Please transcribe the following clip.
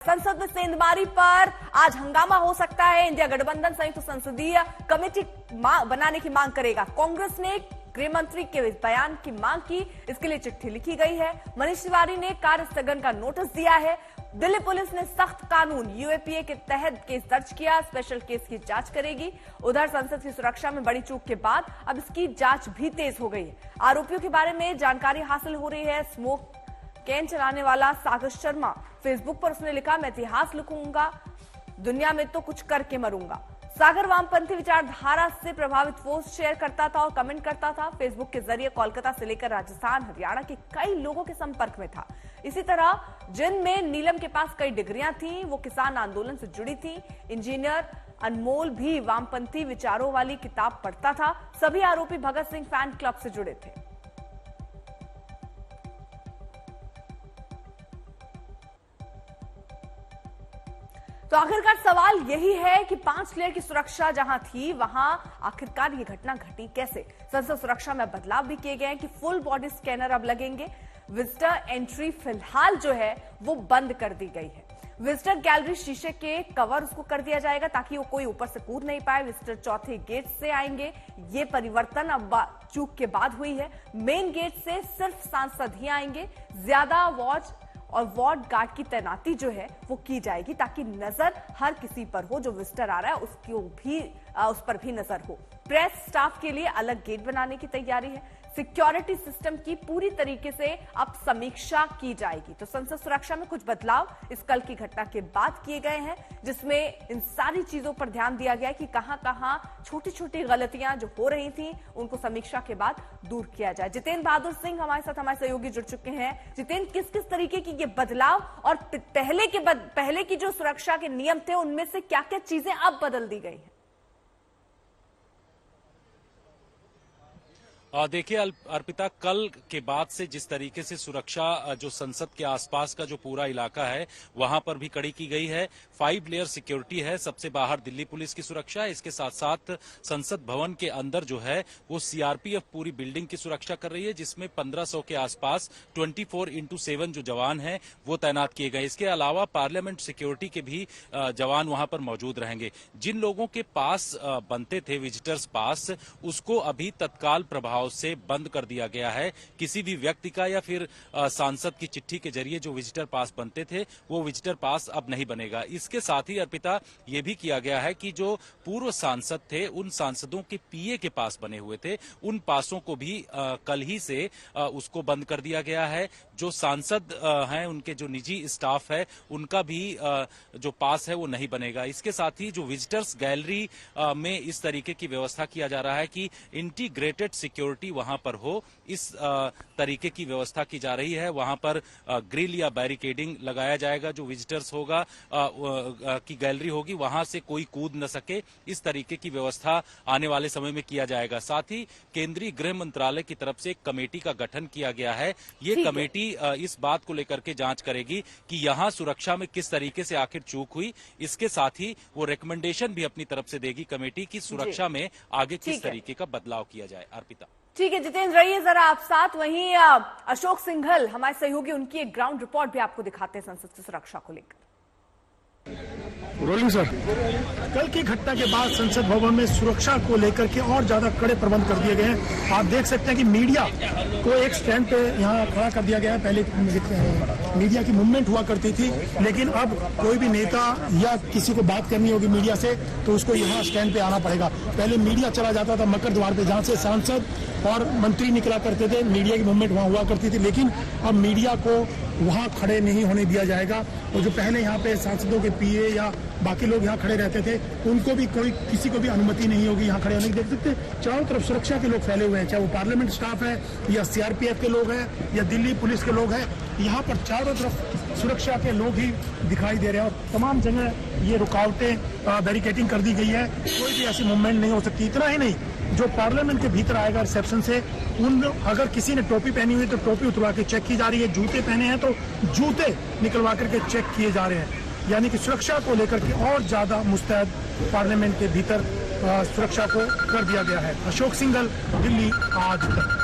संसद में सेंधमारी पर आज हंगामा हो सकता है। इंडिया गठबंधन संयुक्त संसदीय कमेटी बनाने की मांग करेगा। कांग्रेस ने गृह मंत्री के बयान की मांग की, इसके लिए चिट्ठी लिखी गई है। मनीष तिवारी ने कार्य स्थगन का नोटिस दिया है। दिल्ली पुलिस ने सख्त कानून यूएपीए के तहत केस दर्ज किया, स्पेशल केस की जांच करेगी। उधर संसद की सुरक्षा में बड़ी चूक के बाद अब इसकी जांच भी तेज हो गई है। आरोपियों के बारे में जानकारी हासिल हो रही है। स्मोक कैन चलाने वाला सागर शर्मा, फेसबुक पर उसने लिखा, मैं इतिहास लिखूंगा, दुनिया में तो कुछ करके मरूंगा। सागर वामपंथी विचारधारा से प्रभावित पोस्ट शेयर करता था और कमेंट करता था। फेसबुक के जरिए कोलकाता से लेकर राजस्थान, हरियाणा के कई लोगों के संपर्क में था। इसी तरह जिनमें नीलम के पास कई डिग्रियां थी, वो किसान आंदोलन से जुड़ी थी। इंजीनियर अनमोल भी वामपंथी विचारों वाली किताब पढ़ता था। सभी आरोपी भगत सिंह फैन क्लब से जुड़े थे। तो आखिरकार सवाल यही है कि 5 लेयर की सुरक्षा जहां थी, वहां आखिरकार ये घटना घटी कैसे। संसद सुरक्षा में बदलाव भी किए गए हैं कि फुल बॉडी स्कैनर अब लगेंगे। विजिटर एंट्री फिलहाल जो है वो बंद कर दी गई है। विजिटर गैलरी शीशे के कवर उसको कर दिया जाएगा ताकि वो कोई ऊपर से कूद नहीं पाए। विजिटर चौथे गेट से आएंगे। ये परिवर्तन अब चूक के बाद हुई है। मेन गेट से सिर्फ सांसद ही आएंगे। ज्यादा वॉच और वार्ड गार्ड की तैनाती जो है वो की जाएगी ताकि नजर हर किसी पर हो, जो विजिटर आ रहा है उसको भी उस पर भी नजर हो। प्रेस स्टाफ के लिए अलग गेट बनाने की तैयारी है। सिक्योरिटी सिस्टम की पूरी तरीके से अब समीक्षा की जाएगी। तो संसद सुरक्षा में कुछ बदलाव इस कल की घटना के बाद किए गए हैं, जिसमें इन सारी चीजों पर ध्यान दिया गया कि कहां-कहां छोटी-छोटी गलतियां जो हो रही थी उनको समीक्षा के बाद दूर किया जाए। जितेंद्र बहादुर सिंह हमारे साथ, हमारे सहयोगी जुड़ चुके हैं। जितेंद्र, किस-किस तरीके की ये बदलाव और पहले की जो सुरक्षा के नियम थे उनमें से क्या-क्या चीजें अब बदल दी गई हैं? देखिए अर्पिता, कल के बाद से जिस तरीके से सुरक्षा जो संसद के आसपास का जो पूरा इलाका है वहां पर भी कड़ी की गई है। 5 लेयर सिक्योरिटी है। सबसे बाहर दिल्ली पुलिस की सुरक्षा है। इसके साथ साथ संसद भवन के अंदर जो है वो सीआरपीएफ पूरी बिल्डिंग की सुरक्षा कर रही है, जिसमें 1500 के आसपास 24x7 जो जवान हैं वो तैनात किए गए। इसके अलावा पार्लियामेंट सिक्योरिटी के भी जवान वहां पर मौजूद रहेंगे। जिन लोगों के पास बनते थे विजिटर्स पास, उसको अभी तत्काल प्रभाव से बंद कर दिया गया है। किसी भी व्यक्ति का या फिर सांसद की चिट्ठी के जरिए जो विजिटर पास बनते थे वो विजिटर पास अब नहीं बनेगा। इसके साथ ही अर्पिता, ये भी किया गया है कि जो पूर्व सांसद थे उन सांसदों के पीए के पास बने हुए थे, उन पासों को भी कल ही से उसको बंद कर दिया गया है। जो सांसद हैं उनके जो निजी स्टाफ है उनका भी जो पास है वो नहीं बनेगा। इसके साथ ही जो विजिटर्स गैलरी में इस तरीके की व्यवस्था किया जा रहा है कि इंटीग्रेटेड सिक्योरिटी वहां पर हो, इस तरीके की व्यवस्था की जा रही है। वहां पर ग्रिल या बैरिकेडिंग लगाया जाएगा। जो विजिटर्स होगा की गैलरी होगी वहां से कोई कूद न सके, इस तरीके की व्यवस्था आने वाले समय में किया जाएगा। साथ ही केंद्रीय गृह मंत्रालय की तरफ से एक कमेटी का गठन किया गया है। ये कमेटी इस बात को लेकर के जांच करेगी कि यहां सुरक्षा में किस तरीके से आखिर चूक हुई। इसके साथ ही वो रिकमेंडेशन भी अपनी तरफ से देगी कमेटी की सुरक्षा में आगे किस तरीके का बदलाव किया जाए। अर्पिता, ठीक है जितेंद्र, रहिए जरा आप साथ। वहीं अशोक सिंघल हमारे सहयोगी, उनकी एक ग्राउंड रिपोर्ट भी आपको दिखाते हैं संसद की सुरक्षा को लेकर। रोलिंग सर, कल की घटना के बाद संसद भवन में सुरक्षा को लेकर के और ज्यादा कड़े प्रबंध कर दिए गए हैं। आप देख सकते हैं कि मीडिया को एक स्टैंड पे यहाँ खड़ा कर दिया गया है। पहले मीडिया की मूवमेंट हुआ करती थी, लेकिन अब कोई भी नेता या किसी को बात करनी होगी मीडिया से तो उसको यहाँ स्टैंड पे आना पड़ेगा। पहले मीडिया चला जाता था मकर द्वार पे, जहाँ से सांसद और मंत्री निकला करते थे, मीडिया की मूवमेंट वहाँ हुआ करती थी। लेकिन अब मीडिया को वहाँ खड़े नहीं होने दिया जाएगा। और जो पहले यहाँ पे सांसदों के पीए या बाकी लोग यहाँ खड़े रहते थे, उनको भी किसी को भी अनुमति नहीं होगी यहाँ खड़े होने की। देख सकते चारों तरफ सुरक्षा के लोग फैले हुए हैं, चाहे वो पार्लियामेंट स्टाफ है या सीआरपीएफ के लोग हैं या दिल्ली पुलिस के लोग हैं। यहाँ पर चारों तरफ सुरक्षा के लोग ही दिखाई दे रहे हैं और तमाम जगह ये रुकावटें बैरिकेडिंग कर दी गई है। कोई भी ऐसी मूवमेंट नहीं हो सकती। इतना ही नहीं, जो पार्लियामेंट के भीतर आएगा रिसेप्शन से, अगर किसी ने टोपी पहनी हुई तो टोपी उतरवा के चेक की जा रही है, जूते पहने हैं तो जूते निकलवा करके चेक किए जा रहे हैं। यानी कि सुरक्षा को लेकर के और ज्यादा मुस्तैद पार्लियामेंट के भीतर सुरक्षा को कर दिया गया है। अशोक सिंघल, दिल्ली आज तक।